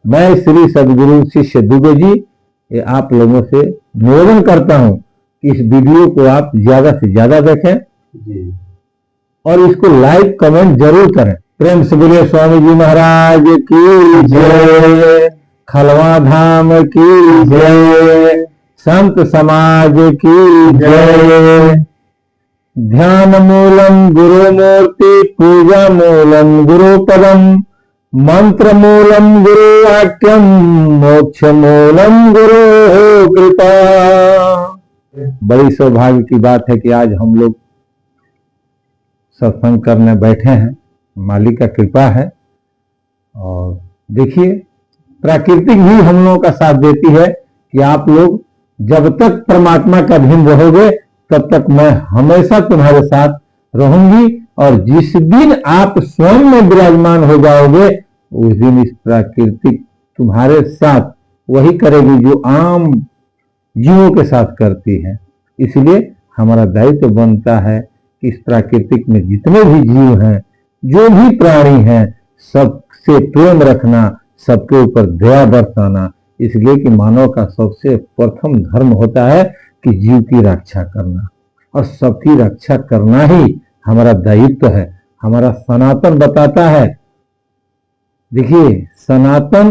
मैं श्री सदगुरु शिष्य दुबे जी ये आप लोगों से निवेदन करता हूं कि इस वीडियो को आप ज्यादा से ज्यादा देखें और इसको लाइक कमेंट जरूर करें। प्रेम से बोलिए स्वामी जी महाराज की जय, खलवा धाम की जय, संत समाज की जय। ध्यान मूलम गुरु मूर्ति, पूजा मूलम गुरु पदम, मंत्र मूलम गुरु वाक्यम, मोक्ष मूलम गुरु कृपा। बड़ी सौभाग्य की बात है कि आज हम लोग सत्संग करने बैठे हैं, मालिक का कृपा है। और देखिए प्राकृतिक भी हम लोगों का साथ देती है कि आप लोग जब तक परमात्मा का अधीन रहोगे तब तक मैं हमेशा तुम्हारे साथ रहूंगी, और जिस दिन आप स्वयं में विराजमान हो जाओगे उस दिन इस प्राकृतिक तुम्हारे साथ वही करेगी जो आम जीवों के साथ करती है। इसलिए हमारा दायित्व बनता है कि इस प्राकृतिक में जितने भी जीव हैं, जो भी प्राणी हैं, सबसे प्रेम रखना, सबके ऊपर दया बरसाना। इसलिए कि मानव का सबसे प्रथम धर्म होता है कि जीव की रक्षा करना, और सबकी रक्षा करना ही हमारा दायित्व है। हमारा सनातन बताता है, देखिए सनातन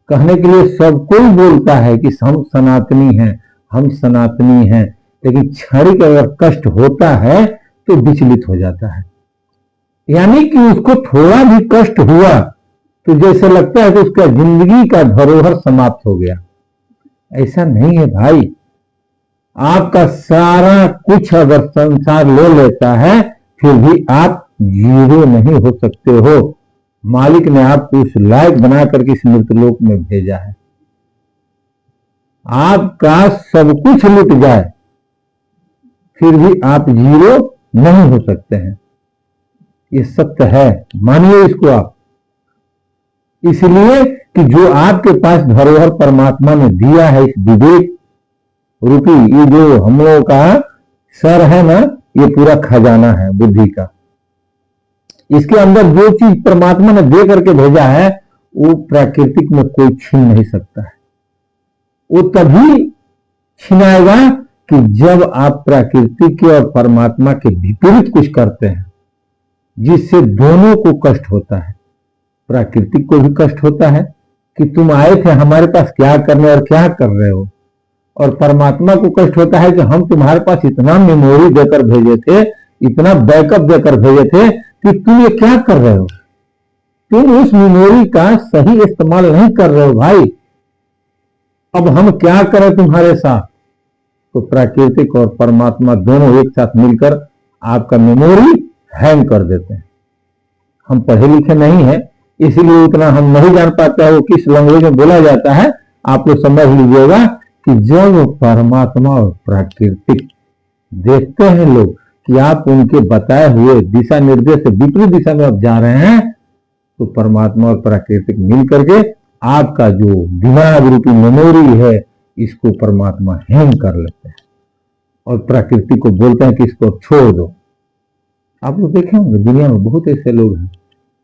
कहने के लिए सब कोई बोलता है कि हम सनातनी हैं, हम सनातनी हैं, लेकिन क्षणिक अगर कष्ट होता है तो विचलित हो जाता है। यानी कि उसको थोड़ा भी कष्ट हुआ तो जैसे लगता है कि उसका जिंदगी का धरोहर समाप्त हो गया। ऐसा नहीं है भाई। आपका सारा कुछ अगर संसार ले लेता है फिर भी आप जीरो नहीं हो सकते हो। मालिक ने आपको उस लायक बना करके इस मृतलोक में भेजा है। आपका सब कुछ लुट जाए फिर भी आप जीरो नहीं हो सकते हैं। ये सत्य है, मानिए इसको आप। इसलिए कि जो आपके पास धरोहर परमात्मा ने दिया है, इस विवेक रूपी ये जो हम लोगों का सर है ना, ये पूरा खजाना है बुद्धि का। इसके अंदर जो चीज परमात्मा ने दे करके भेजा है वो प्राकृतिक में कोई छीन नहीं सकता है। वो तभी छीनाएगा कि जब आप प्राकृतिक के और परमात्मा के विपरीत कुछ करते हैं, जिससे दोनों को कष्ट होता है। प्राकृतिक को भी कष्ट होता है कि तुम आए थे हमारे पास क्या करने और क्या कर रहे हो, और परमात्मा को कष्ट होता है कि हम तुम्हारे पास इतना मेमोरी देकर भेजे थे, इतना बैकअप देकर भेजे थे कि तुम ये क्या कर रहे हो। तुम उस मेमोरी का सही इस्तेमाल नहीं कर रहे हो भाई। अब हम क्या करें तुम्हारे साथ। तो प्राकृतिक और परमात्मा दोनों एक साथ मिलकर आपका मेमोरी हैंग कर देते हैं। हम पढ़े लिखे नहीं है, इसलिए उतना हम नहीं जान पाते वो किस लैंग्वेज में बोला जाता है। आप लोग समझ लीजिएगा कि जब परमात्मा और प्राकृतिक देखते हैं लोग कि आप उनके बताए हुए दिशा निर्देश से विपरीत दिशा में आप जा रहे हैं, तो परमात्मा और प्राकृतिक मिल करके आपका जो दिमाग रूपी मेमोरी है इसको परमात्मा हैंग कर लेते हैं, और प्रकृति को बोलते हैं कि इसको छोड़ दो। आप लोग देखे होंगे दुनिया में बहुत ऐसे लोग हैं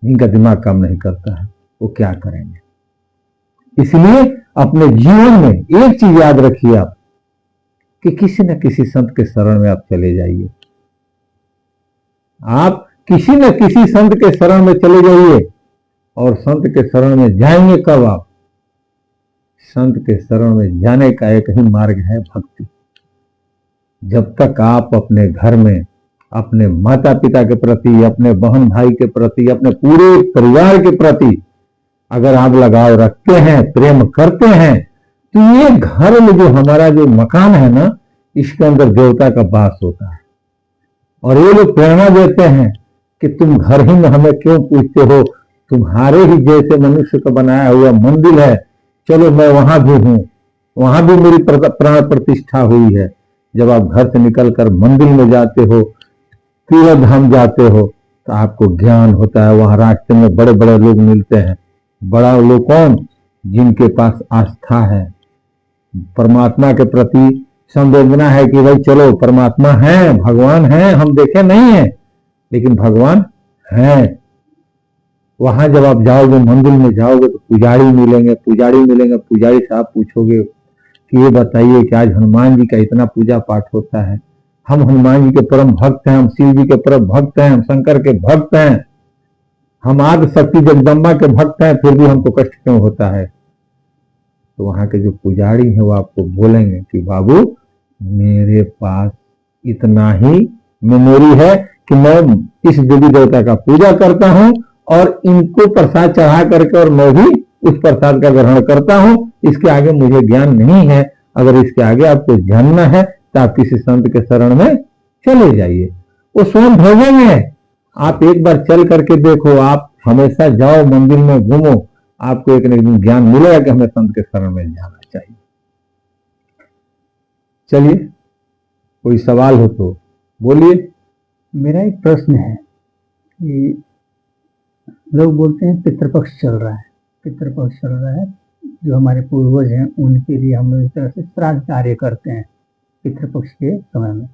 जिनका दिमाग काम नहीं करता है, वो क्या करेंगे। इसलिए अपने जीवन में एक चीज याद रखिए आप कि किसी न किसी संत के शरण में आप चले जाइए। आप किसी न किसी संत के शरण में चले जाइए। और संत के शरण में जाएंगे कब आप। संत के शरण में जाने का एक ही मार्ग है भक्ति। जब तक आप अपने घर में अपने माता पिता के प्रति, अपने बहन भाई के प्रति, अपने पूरे परिवार के प्रति अगर आप लगाव रखते हैं, प्रेम करते हैं, तो ये घर में जो हमारा जो मकान है ना, इसके अंदर देवता का वास होता है। और ये लोग प्रेरणा देते हैं कि तुम घर ही में हमें क्यों पूछते हो, तुम्हारे ही जैसे मनुष्य का बनाया हुआ मंदिर है, चलो मैं वहां भी हूं, वहां भी मेरी प्राण प्रतिष्ठा हुई है। जब आप घर से निकलकर मंदिर में जाते हो, तीर्थ धाम जाते हो, तो आपको ज्ञान होता है। वहां रास्ते में बड़े बड़े लोग मिलते हैं। बड़ा लोग कौन? जिनके पास आस्था है, परमात्मा के प्रति संवेदना है कि भाई चलो परमात्मा है, भगवान है, हम देखे नहीं है लेकिन भगवान है। वहां जब आप जाओगे, मंदिर में जाओगे तो पुजारी मिलेंगे, पुजारी से आप पूछोगे कि ये बताइए कि आज हनुमान जी का इतना पूजा पाठ होता है, हम हनुमान जी के परम भक्त हैं, हम शिव जी के परम भक्त हैं, हम शंकर के भक्त हैं, हम आदि शक्ति जगदम्बा के भक्त हैं, फिर भी हमको कष्ट क्यों होता है? तो वहां के जो पुजारी हैं वो आपको बोलेंगे कि बाबू मेरे पास इतना ही मेमोरी है कि मैं इस देवी देवता का पूजा करता हूं और इनको प्रसाद चढ़ा करके और मैं भी उस प्रसाद का ग्रहण करता हूं, इसके आगे मुझे ज्ञान नहीं है। अगर इसके आगे आपको जानना है तो आप किसी संत के शरण में चले जाइए, वो स्वयं भेजेंगे। आप एक बार चल करके देखो, आप हमेशा जाओ मंदिर में घूमो, आपको एक न एक दिन ज्ञान मिलेगा कि हमें संत के शरण में जाना चाहिए। चलिए, कोई सवाल हो तो बोलिए। मेरा एक प्रश्न है कि लोग बोलते हैं पितृपक्ष चल रहा है, पितृपक्ष चल रहा है, जो हमारे पूर्वज हैं उनके लिए हम लोग इस तरह से श्राद्ध कार्य करते हैं पितृपक्ष के समय में।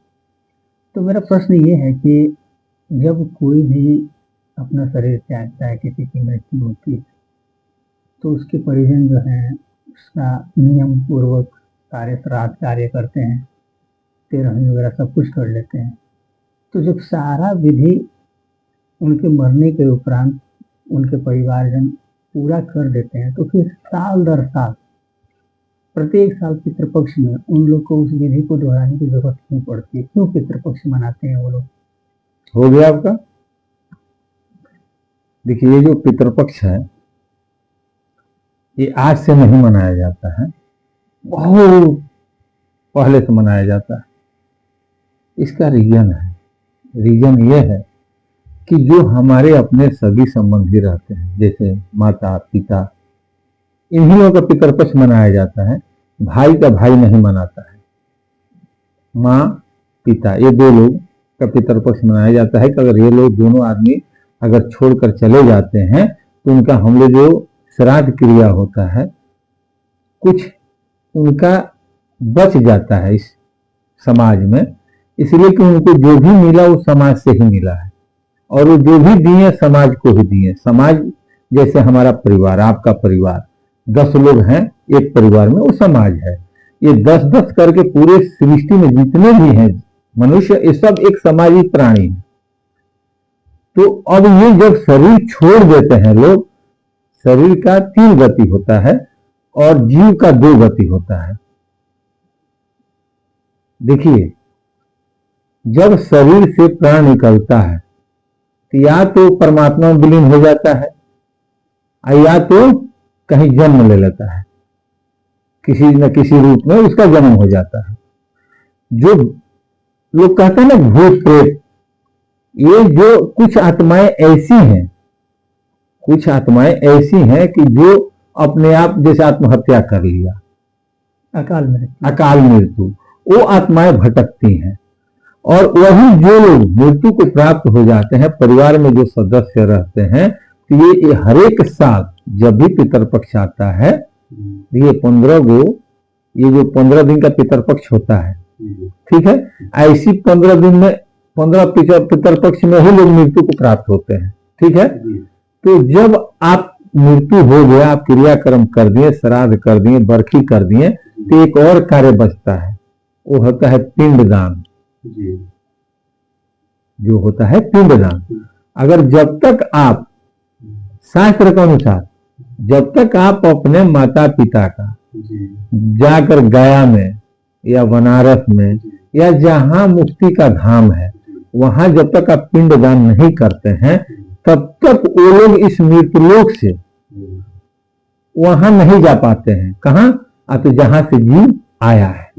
तो मेरा प्रश्न ये है कि जब कोई भी अपना शरीर त्यागता है, किसी की मृत्यु होती है, तो उसके परिजन जो हैं उसका नियम पूर्वक सारे श्राद्ध कार्य करते हैं, तेरहवीं वगैरह सब कुछ कर लेते हैं। तो जब सारा विधि उनके मरने के उपरांत उनके परिवारजन पूरा कर देते हैं, तो फिर साल दर साल प्रत्येक साल पितृपक्ष में उन लोग को उस विधि को दोहराने की जरूरत क्यों पड़ती है? क्यों पितृपक्ष मनाते हैं वो लोग? हो गया आपका? देखिए, ये जो पितृपक्ष है ये आज से नहीं मनाया जाता है, बहुत पहले से मनाया जाता है। इसका रीजन है, रीजन ये है कि जो हमारे अपने सभी संबंधी रहते हैं, जैसे माता पिता, इन्हीं लोगों का पितृपक्ष मनाया जाता है। भाई का भाई नहीं मनाता है, माँ पिता ये दो लोग का पितृपक्ष मनाया जाता है कि अगर ये लोग दोनों आदमी अगर छोड़कर चले जाते हैं तो उनका हम लोग जो श्राद्ध क्रिया होता है कुछ उनका बच जाता है इस समाज में, इसलिए कि उनको जो भी मिला वो समाज से ही मिला है और वो जो भी दिए समाज को ही दिए। समाज जैसे हमारा परिवार, आपका परिवार, 10 लोग हैं एक परिवार में, वो समाज है। ये 10-10 करके पूरे सृष्टि में जितने भी हैं मनुष्य, ये सब एक सामाजिक प्राणी है। तो अब ये जब शरीर छोड़ देते हैं लोग, शरीर का 3 गति होता है और जीव का 2 गति होता है। देखिए, जब शरीर से प्राण निकलता है तो या तो परमात्मा में विलीन हो जाता है या तो कहीं जन्म ले लेता है, किसी न किसी रूप में उसका जन्म हो जाता है। जो लोग कहते हैं ना भूत प्रेत, ये जो कुछ आत्माएं ऐसी हैं, कुछ आत्माएं ऐसी हैं कि जो अपने आप जैसे आत्महत्या कर लिया, अकाल मृत्यु, वो आत्माएं भटकती हैं। और वही जो लोग मृत्यु को प्राप्त हो जाते हैं, परिवार में जो सदस्य रहते हैं, तो ये हर एक साल जब भी पितृपक्ष आता है, ये 15 जो 15 दिन का पितृपक्ष होता है, ठीक है, ऐसी 15 दिन में 15 पितृपक्ष में ही लोग मृत्यु को प्राप्त होते हैं, ठीक है। तो जब आप मृत्यु हो गया, आप क्रियाक्रम कर दिए, श्राद्ध कर दिए, बरखी कर दिए, तो एक और कार्य बचता है, वो होता है पिंडदान। जो होता है पिंडदान। अगर जब तक आप शास्त्र के अनुसार, जब तक आप अपने माता पिता का जाकर गया में या बनारस में या जहां मुक्ति का धाम है, वहां जब तक आप पिंडदान नहीं करते हैं, तब तक वो लोग इस मृत्युलोक से वहां नहीं जा पाते हैं। कहां? तो जहां से जीव आया है।